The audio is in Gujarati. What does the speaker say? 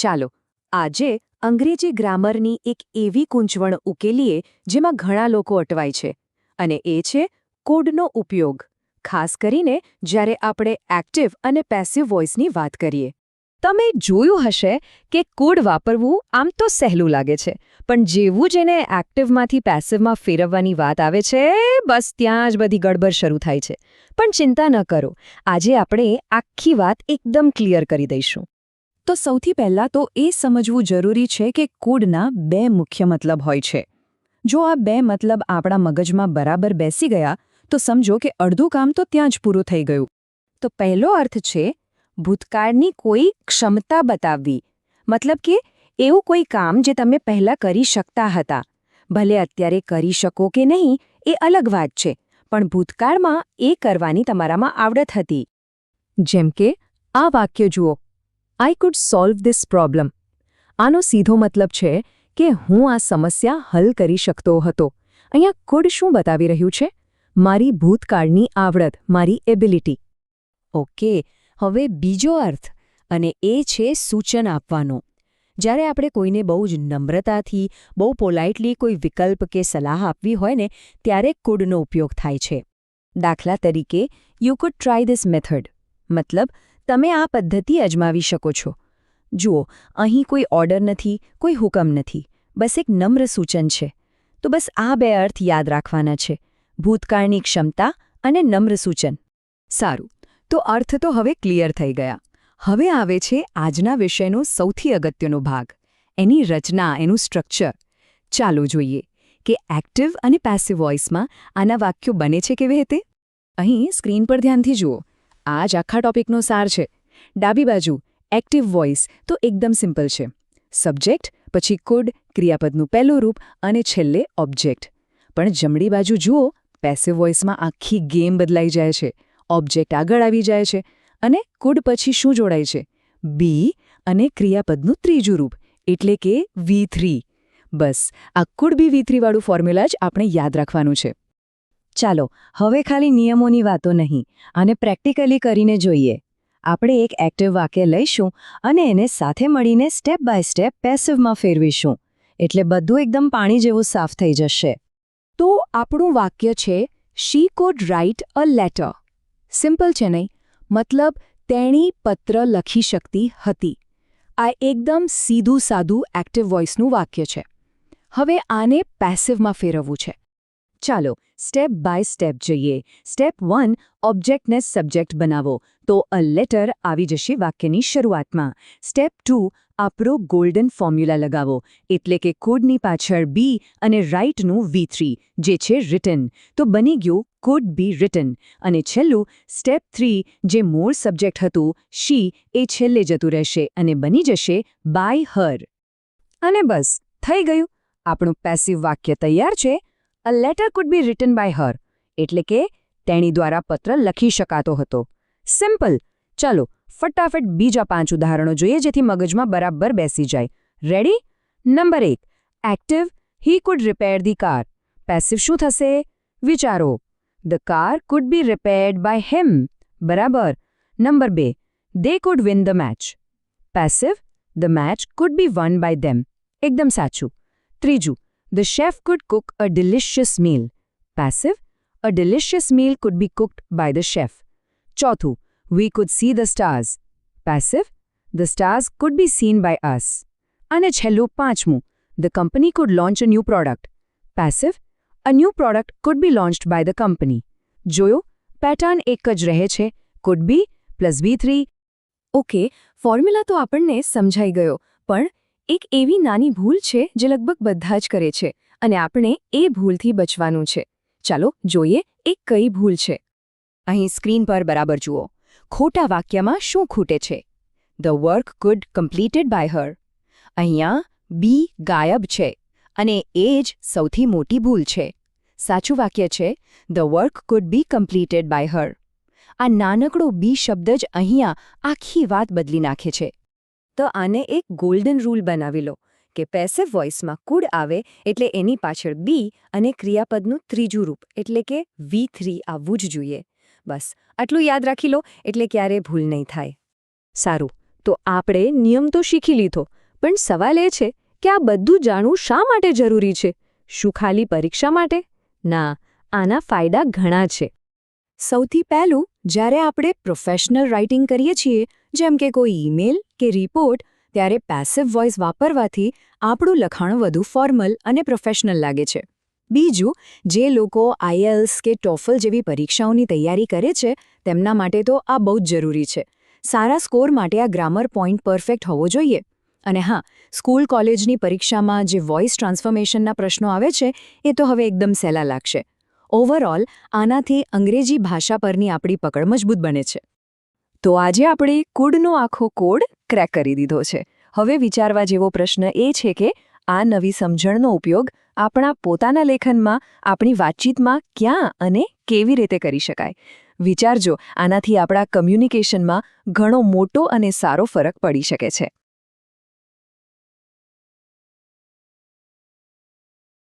ચાલો આજે અંગ્રેજી ગ્રામરની એક એવી ગૂંચવણ ઉકેલીએ જેમાં ઘણા લોકો અટવાય છે અને એ છે કોડનો ઉપયોગ, ખાસ કરીને જ્યારે આપણે એક્ટિવ અને પેસિવ વોઇસની વાત કરીએ. તમે જોયું હશે કે કોડ વાપરવું આમ તો સહેલું લાગે છે, પણ જેવું જ એને એક્ટિવમાંથી પેસિવમાં ફેરવવાની વાત આવે છે, બસ ત્યાં જ બધી ગડબડ શરૂ થાય છે. પણ ચિંતા ન કરો, આજે આપણે આખી વાત એકદમ ક્લિયર કરી દઈશું. તો સૌથી પહેલાં તો એ સમજવું જરૂરી છે કે કોડના બે મુખ્ય મતલબ હોય છે. જો આ બે મતલબ આપણા મગજમાં બરાબર બેસી ગયા તો સમજો કે અડધું કામ તો ત્યાં જ પૂરું થઈ ગયું. તો પહેલો અર્થ છે ભૂતકાળની કોઈ ક્ષમતા બતાવવી, મતલબ કે એવું કોઈ કામ જે તમે પહેલાં કરી શકતા હતા. ભલે અત્યારે કરી શકો કે નહીં એ અલગ વાત છે, પણ ભૂતકાળમાં એ કરવાની તમારામાં આવડત હતી. જેમ કે આ વાક્ય જુઓ, I could solve this problem. આનો સીધો મતલબ છે કે હું આ સમસ્યા હલ કરી શકતો હતો. અહીંયા કુડ શું બતાવી રહ્યું છે? મારી ભૂતકાળની આવડત, મારી એબિલિટી. ઓકે, હવે બીજો અર્થ, અને એ છે સૂચન આપવાનો. જ્યારે આપણે કોઈને બહુ જ નમ્રતાથી, બહુ પોલાઇટલી કોઈ વિકલ્પ કે સલાહ આપવી હોય ને, ત્યારે કુડનો ઉપયોગ થાય છે. દાખલા તરીકે, you could try this method, મતલબ તમે આ પદ્ધતિ અજમાવી શકો છો. જુઓ, અહીં કોઈ ઓર્ડર નથી, કોઈ હુકમ નથી, બસ એક નમ્ર સૂચન છે. તો બસ આ બે અર્થ યાદ રાખવાના છે: ભૂતકાળની ક્ષમતા અને નમ્ર સૂચન. સારું, તો અર્થ તો હવે ક્લિયર થઈ ગયા. હવે આવે છે આજના વિષયનો સૌથી અગત્યનો ભાગ, એની રચના, એનું સ્ટ્રક્ચર. ચાલો જોઈએ કે એક્ટિવ અને પેસિવ વોઇસમાં આના વાક્યો બને છે કેવી રીતે. અહીં સ્ક્રીન પર ધ્યાનથી જુઓ, આ જ આખા ટોપિકનો સાર છે. ડાબી બાજુ એક્ટિવ વોઇસ તો એકદમ સિમ્પલ છે. સબ્જેક્ટ, પછી કુડ, ક્રિયાપદનું પહેલું રૂપ અને છેલ્લે ઓબ્જેક્ટ. પણ જમણી બાજુ જુઓ, પેસિવ વોઇસમાં આખી ગેમ બદલાઈ જાય છે. ઓબ્જેક્ટ આગળ આવી જાય છે અને કુડ પછી શું જોડાય છે? બી અને ક્રિયાપદનું ત્રીજું રૂપ, એટલે કે V3. બસ આ કુડ બી V3 વાળું ફોર્મ્યુલા જ આપણે યાદ રાખવાનું છે. ચાલો હવે ખાલી નિયમોની વાતો નહીં, આને પ્રેક્ટિકલી કરીને જોઈએ. આપણે એક એક્ટિવ વાક્ય લઈશું અને એને સાથે મળીને સ્ટેપ બાય સ્ટેપ પેસિવમાં ફેરવીશું, એટલે બધું એકદમ પાણી જેવું સાફ થઈ જશે. તો આપણું વાક્ય છે, she could write a letter. Simple છે નહીં? મતલબ તેણી પત્ર લખી શકતી હતી. આ એકદમ સીધું સાદું એક્ટિવ વોઇસનું વાક્ય છે. હવે આને પેસિવમાં ફેરવવું છે. ચાલો સ્ટેપ બાય સ્ટેપ જઈએ. સ્ટેપ 1, ઓબ્જેક્ટને સબ્જેક્ટ બનાવો, તો અ લેટર આવી જશે વાક્યની શરૂઆતમાં. સ્ટેપ 2, આપણો ગોલ્ડન ફોર્મ્યુલા લગાવો, એટલે કે કોડની પાછળ બી અને રાઇટનું V3, જે છે રિટન. તો બની ગયું કુડ બી રિટન. અને છેલ્લું સ્ટેપ 3, જે મૂળ સબ્જેક્ટ હતું શી, એ છેલ્લે જતું રહેશે અને બની જશે બાય હર. અને બસ થઈ ગયું, આપણું પેસિવ વાક્ય તૈયાર છે. A letter could be written by her, એટલે કે તેણી દ્વારા પત્ર લખી શકાતો હતો. સિમ્પલ. ચાલો ફટાફટ બીજા 5 ઉદાહરણો જોઈએ જેથી મગજમાં બરાબર બેસી જાય. Ready? Number 1, active, he could repair the car. Passive શું થશે? વિચારો. The car could be repaired by him. બરાબર. Number 2, they could win the match. Passive, the match could be won by them. એકદમ સાચું. ત્રીજું, the chef could cook a delicious meal. Passive, a delicious meal could be cooked by the chef. Chouthu, we could see the stars. Passive, the stars could be seen by us. અને છેલ્લું પાંચમું, the company could launch a new product. Passive, a new product could be launched by the company. જોયો? પેટર્ન એક જ રહે છે, could be plus V3. Okay, formula તો આપણને સમજાઈ ગયો, પણ એક એવી નાની ભૂલ છે જે લગભગ બધા જ કરે છે અને આપણે એ ભૂલથી બચવાનું છે. ચાલો જોઈએ એ કઈ ભૂલ છે. અહીં સ્ક્રીન પર બરાબર જુઓ, ખોટા વાક્યમાં શું ખૂટે છે? The work could completed by her. અહીંયા બી ગાયબ છે અને એ જ સૌથી મોટી ભૂલ છે. સાચું વાક્ય છે, the work could be completed by her. આ નાનકડો બી શબ્દ જ અહીંયા આખી વાત બદલી નાખે છે. તો આને એક ગોલ્ડન રૂલ બનાવી લો કે પેસિવ વોઇસમાં કુડ આવે એટલે એની પાછળ બી અને ક્રિયાપદનું ત્રીજું રૂપ એટલે કે V3 આવવું જ જોઈએ. બસ આટલું યાદ રાખી લો એટલે ક્યારેય ભૂલ નહીં થાય. સારું, તો આપણે નિયમ તો શીખી લીધો, પણ સવાલ એ છે કે આ બધું જાણવું શા માટે જરૂરી છે? શું ખાલી પરીક્ષા માટે? ના, આના ફાયદા ઘણા છે. સૌથી પહેલું, જ્યારે આપણે પ્રોફેશનલ રાઇટિંગ કરીએ છીએ, જેમ કે કોઈ ઈમેલ કે રિપોર્ટ, ત્યારે પેસિવ વોઇસ વાપરવાથી આપણું લખાણ વધુ ફોર્મલ અને પ્રોફેશનલ લાગે છે. બીજું, જે લોકો IELTS કે TOEFL જેવી પરીક્ષાઓની તૈયારી કરે છે, તેમના માટે તો આ બહુ જ જરૂરી છે. સારા સ્કોર માટે આ ગ્રામર પોઈન્ટ પરફેક્ટ હોવો જોઈએ. અને હા, સ્કૂલ કોલેજની પરીક્ષામાં જે વોઇસ ટ્રાન્સફોર્મેશનના પ્રશ્નો આવે છે, એ તો હવે એકદમ સહેલા લાગશે. ઓવરઓલ, આનાથી અંગ્રેજી ભાષા પરની આપણી પકડ મજબૂત બને છે. તો આજે આપણે કુડનો આખો કોડ ક્રેક કરી દીધો છે. હવે વિચારવા જેવો પ્રશ્ન એ છે કે આ નવી સમજણનો ઉપયોગ આપણા પોતાના લેખનમાં, આપણી વાતચીતમાં ક્યાં અને કેવી રીતે કરી શકાય? વિચારજો, આનાથી આપણા કમ્યુનિકેશનમાં ઘણો મોટો અને સારો ફરક પડી શકે છે.